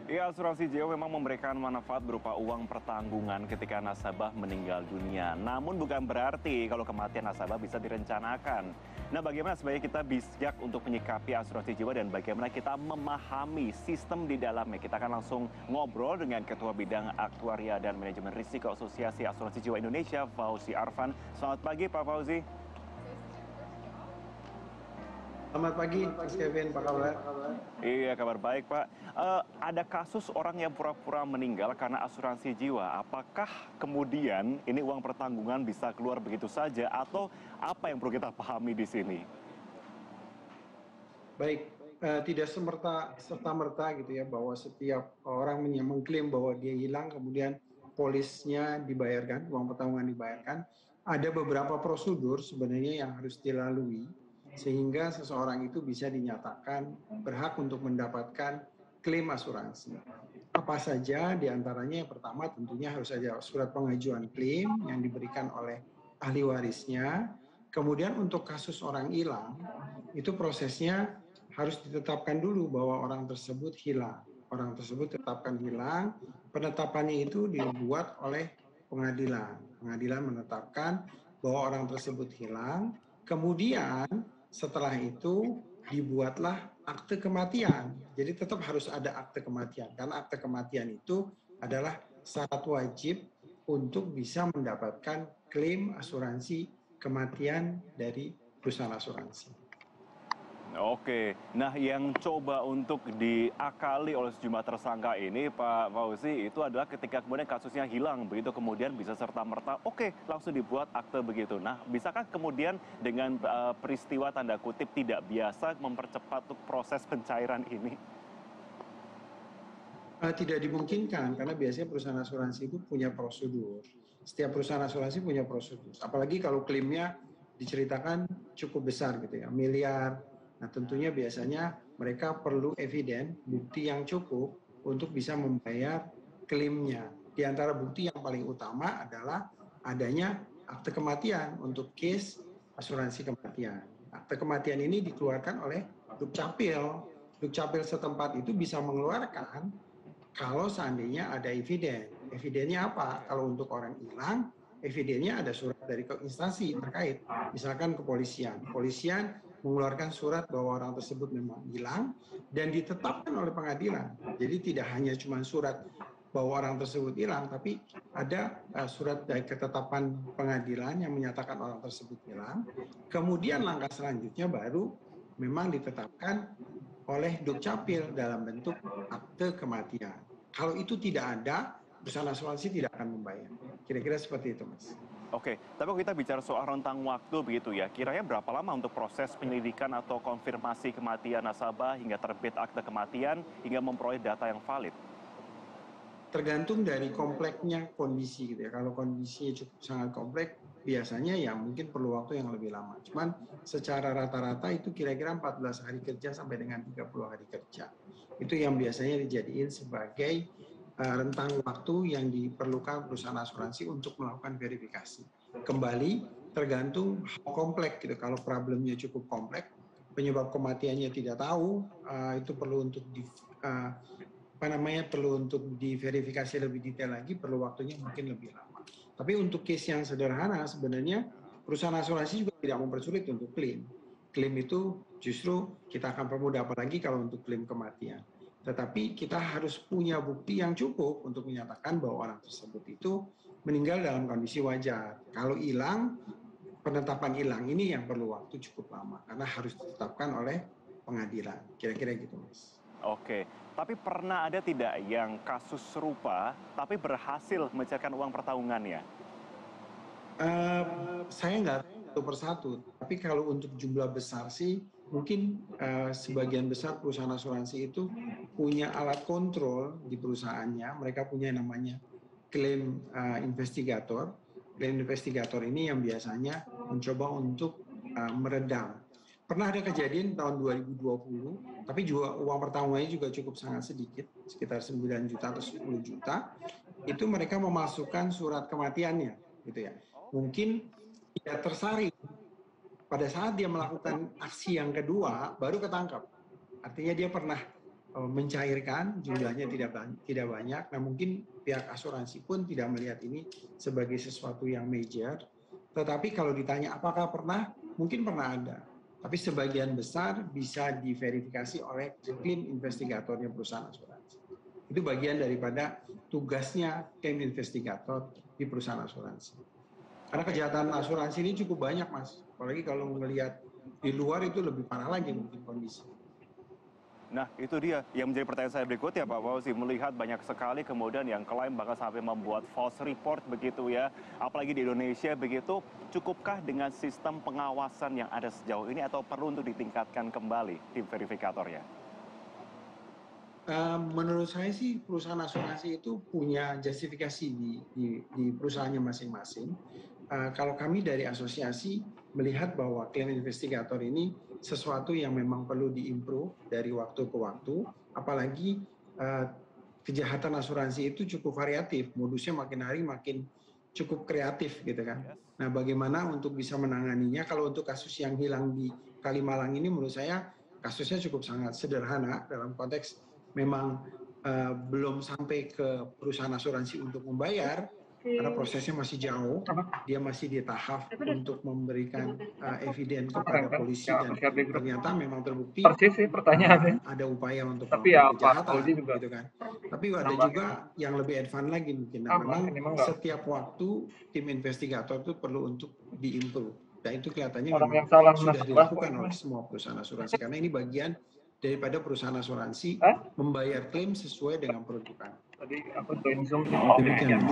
Ya, asuransi jiwa memang memberikan manfaat berupa uang pertanggungan ketika nasabah meninggal dunia. Namun bukan berarti kalau kematian nasabah bisa direncanakan. Nah, bagaimana sebaiknya kita bijak untuk menyikapi asuransi jiwa dan bagaimana kita memahami sistem di dalamnya? Kita akan langsung ngobrol dengan Ketua Bidang Aktuaria dan Manajemen Risiko Asosiasi Asuransi Jiwa Indonesia, Fauzi Arfan. Selamat pagi, Pak Fauzi. Selamat pagi, Mas Kevin. Apa kabar? Iya, kabar baik, Pak. Ada kasus orang yang pura-pura meninggal karena asuransi jiwa. Apakah kemudian ini uang pertanggungan bisa keluar begitu saja atau apa yang perlu kita pahami di sini? Baik, tidak serta-merta gitu ya bahwa setiap orang mengklaim bahwa dia hilang, kemudian polisnya dibayarkan, uang pertanggungan dibayarkan. Ada beberapa prosedur sebenarnya yang harus dilalui sehingga seseorang itu bisa dinyatakan berhak untuk mendapatkan klaim asuransi. Apa saja diantaranya yang pertama tentunya harus ada surat pengajuan klaim yang diberikan oleh ahli warisnya. Kemudian untuk kasus orang hilang, itu prosesnya harus ditetapkan dulu bahwa orang tersebut hilang. Orang tersebut ditetapkan hilang, penetapannya itu dibuat oleh pengadilan. Pengadilan menetapkan bahwa orang tersebut hilang, kemudian setelah itu dibuatlah akte kematian. Jadi tetap harus ada akte kematian, karena akte kematian itu adalah syarat wajib untuk bisa mendapatkan klaim asuransi kematian dari perusahaan asuransi. Oke, nah yang coba untuk diakali oleh sejumlah tersangka ini, Pak Fauzi, itu adalah ketika kemudian kasusnya hilang, begitu kemudian bisa serta-merta, oke, langsung dibuat akte begitu. Nah, bisakah kemudian dengan peristiwa tanda kutip tidak biasa mempercepat untuk proses pencairan ini? Tidak dimungkinkan karena biasanya perusahaan asuransi itu punya prosedur. Setiap perusahaan asuransi punya prosedur. Apalagi kalau klaimnya diceritakan cukup besar gitu ya, miliar. Nah tentunya biasanya mereka perlu eviden, bukti yang cukup untuk bisa membayar klaimnya. Di antara bukti yang paling utama adalah adanya akte kematian untuk case asuransi kematian. Akte kematian ini dikeluarkan oleh Dukcapil. Dukcapil setempat itu bisa mengeluarkan kalau seandainya ada eviden. Evidennya apa? Kalau untuk orang hilang, evidennya ada surat dari instansi terkait, misalkan kepolisian. Kepolisian mengeluarkan surat bahwa orang tersebut memang hilang dan ditetapkan oleh pengadilan. Jadi tidak hanya cuma surat bahwa orang tersebut hilang, tapi ada surat dari ketetapan pengadilan yang menyatakan orang tersebut hilang. Kemudian langkah selanjutnya baru memang ditetapkan oleh Dukcapil dalam bentuk akte kematian. Kalau itu tidak ada, perusahaan asuransi tidak akan membayar. Kira-kira seperti itu, Mas. Oke, tapi kalau kita bicara soal rentang waktu begitu ya, kiranya berapa lama untuk proses penyelidikan atau konfirmasi kematian nasabah hingga terbit akte kematian hingga memperoleh data yang valid? Tergantung dari kompleksnya kondisi gitu ya. Kalau kondisinya cukup sangat kompleks, biasanya ya mungkin perlu waktu yang lebih lama. Cuman secara rata-rata itu kira-kira 14 hari kerja sampai dengan 30 hari kerja. Itu yang biasanya dijadiin sebagai rentang waktu yang diperlukan perusahaan asuransi untuk melakukan verifikasi. Kembali tergantung how kompleks gitu. Kalau problemnya cukup kompleks, penyebab kematiannya tidak tahu, itu perlu untuk perlu untuk diverifikasi lebih detail lagi, perlu waktunya mungkin lebih lama. Tapi untuk case yang sederhana sebenarnya perusahaan asuransi juga tidak mempersulit untuk klaim. Klaim itu justru kita akan permudah, apalagi kalau untuk klaim kematian. Tetapi kita harus punya bukti yang cukup untuk menyatakan bahwa orang tersebut itu meninggal dalam kondisi wajar. Kalau hilang, penetapan hilang ini yang perlu waktu cukup lama karena harus ditetapkan oleh pengadilan. Kira-kira gitu, Mas. Oke, tapi pernah ada tidak yang kasus serupa tapi berhasil mencairkan uang pertanggungannya? Saya nggak satu persatu, tapi kalau untuk jumlah besar sih, mungkin sebagian besar perusahaan asuransi itu punya alat kontrol di perusahaannya. Mereka punya namanya klaim investigator. Klaim investigator ini yang biasanya mencoba untuk meredam. Pernah ada kejadian tahun 2020, tapi juga uang pertanggungannya juga cukup sangat sedikit, sekitar 9 juta atau 10 juta. Itu mereka memasukkan surat kematiannya, gitu ya. Mungkin tidak tersaring pada saat dia melakukan aksi yang kedua baru ketangkap. Artinya dia pernah mencairkan, jumlahnya tidak banyak. Nah mungkin pihak asuransi pun tidak melihat ini sebagai sesuatu yang major. Tetapi kalau ditanya apakah pernah, mungkin pernah ada. Tapi sebagian besar bisa diverifikasi oleh claim investigatornya perusahaan asuransi. Itu bagian daripada tugasnya claim investigator di perusahaan asuransi. Karena kejahatan asuransi ini cukup banyak, Mas. Apalagi kalau melihat di luar itu lebih parah lagi mungkin kondisi. Nah, itu dia yang menjadi pertanyaan saya berikutnya, Pak Fauzi. Melihat banyak sekali kemudian yang klaim bahkan sampai membuat false report begitu ya. Apalagi di Indonesia begitu, cukupkah dengan sistem pengawasan yang ada sejauh ini atau perlu untuk ditingkatkan kembali tim verifikatornya? Menurut saya sih perusahaan asuransi itu punya justifikasi di perusahaannya masing-masing. Kalau kami dari asosiasi melihat bahwa claim investigator ini sesuatu yang memang perlu diimprove dari waktu ke waktu, apalagi kejahatan asuransi itu cukup variatif, modusnya makin hari makin cukup kreatif gitu kan. Nah bagaimana untuk bisa menanganinya, kalau untuk kasus yang hilang di Kalimalang ini menurut saya kasusnya cukup sangat sederhana dalam konteks memang belum sampai ke perusahaan asuransi untuk membayar, karena prosesnya masih jauh, dia masih di tahap untuk memberikan eviden kepada polisi dan ternyata memang terbukti ada upaya untuk melakukan kejahatan, gitu kan. Tapi ada juga yang lebih advance lagi mungkin. Nah, memang setiap waktu tim investigator itu perlu untuk diimprove. Dan itu kelihatannya memang sudah dilakukan oleh semua perusahaan asuransi karena ini bagian daripada perusahaan asuransi membayar klaim sesuai dengan peruntukan. Tadi aku join Zoom Demikian.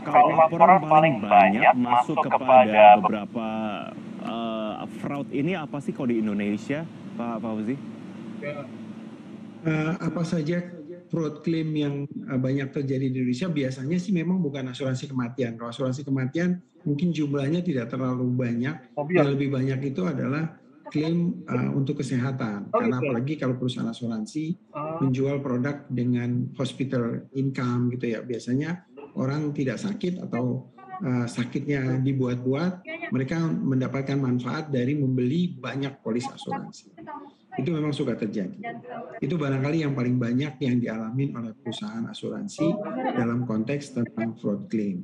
Kalau laporan paling banyak masuk kepada beberapa fraud ini apa sih kalau di Indonesia, Pak Fauzi? Apa saja fraud claim yang banyak terjadi di Indonesia biasanya sih memang bukan asuransi kematian. Kalau asuransi kematian mungkin jumlahnya tidak terlalu banyak. Yang lebih banyak itu adalah klaim untuk kesehatan. Karena apalagi kalau perusahaan asuransi menjual produk dengan hospital income gitu ya. Biasanya orang tidak sakit atau sakitnya dibuat-buat, mereka mendapatkan manfaat dari membeli banyak polis asuransi. Itu memang suka terjadi. Itu barangkali yang paling banyak yang dialami oleh perusahaan asuransi dalam konteks tentang fraud claim.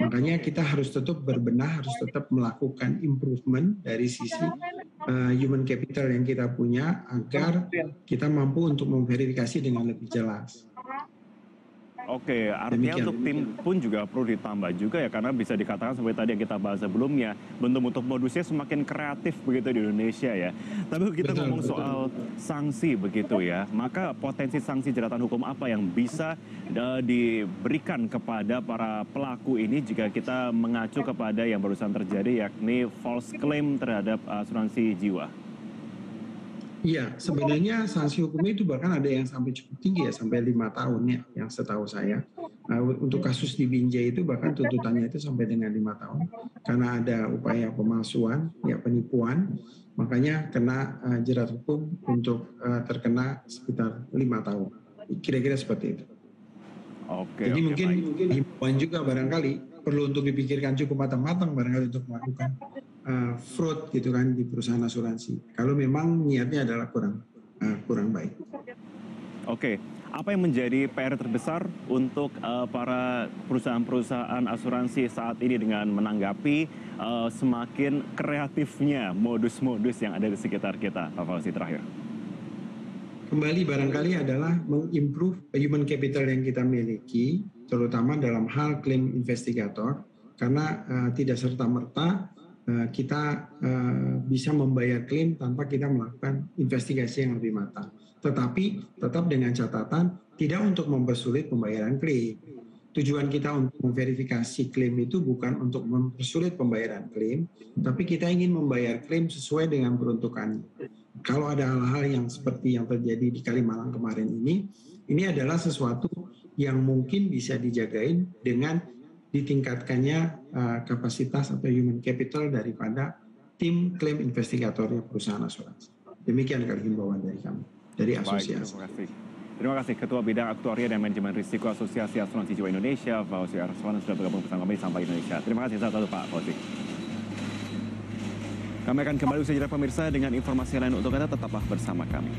Makanya kita harus tetap berbenah, harus tetap melakukan improvement dari sisi human capital yang kita punya agar kita mampu untuk memverifikasi dengan lebih jelas. Oke, artinya untuk tim pun juga perlu ditambah juga ya, karena bisa dikatakan seperti tadi yang kita bahas sebelumnya, bentuk-bentuk modusnya semakin kreatif begitu di Indonesia ya. Tapi kalau kita ngomong soal sanksi begitu ya, maka potensi sanksi jeratan hukum apa yang bisa diberikan kepada para pelaku ini jika kita mengacu kepada yang barusan terjadi, yakni false claim terhadap asuransi jiwa? Iya, sebenarnya sanksi hukumnya itu bahkan ada yang sampai cukup tinggi ya, sampai 5 tahun ya, yang setahu saya. Untuk kasus di Binjai itu bahkan tuntutannya itu sampai dengan 5 tahun. Karena ada upaya pemalsuan, ya penipuan, makanya kena jerat hukum untuk terkena sekitar 5 tahun. Kira-kira seperti itu. Jadi mungkin himbauan juga barangkali perlu untuk dipikirkan cukup matang-matang barangkali untuk melakukan fraud gitu kan di perusahaan asuransi. Kalau memang niatnya adalah kurang baik. Oke, apa yang menjadi PR terbesar untuk para perusahaan-perusahaan asuransi saat ini dengan menanggapi semakin kreatifnya modus-modus yang ada di sekitar kita, Pak Fauzi, terakhir? Kembali barangkali adalah mengimprove human capital yang kita miliki, terutama dalam hal claim investigator, karena tidak serta-merta kita bisa membayar klaim tanpa kita melakukan investigasi yang lebih matang. Tetapi tetap dengan catatan tidak untuk mempersulit pembayaran klaim. Tujuan kita untuk memverifikasi klaim itu bukan untuk mempersulit pembayaran klaim, tapi kita ingin membayar klaim sesuai dengan peruntukannya. Kalau ada hal-hal yang seperti yang terjadi di Kalimalang kemarin ini adalah sesuatu yang mungkin bisa dijagain dengan ditingkatkannya kapasitas atau human capital daripada tim klaim investigatornya perusahaan asuransi. Demikian kali himbauan dari kami, dari asosiasi. Baik, terima kasih Ketua Bidang Aktuaria dan Manajemen Risiko Asosiasi Asuransi Jiwa Indonesia, Fauzi Arslan, sudah bergabung bersama kami sampai Indonesia. Terima kasih satu Pak Fauzi. Kami akan kembali usai jeda pemirsa dengan informasi lain untuk Anda, tetaplah bersama kami.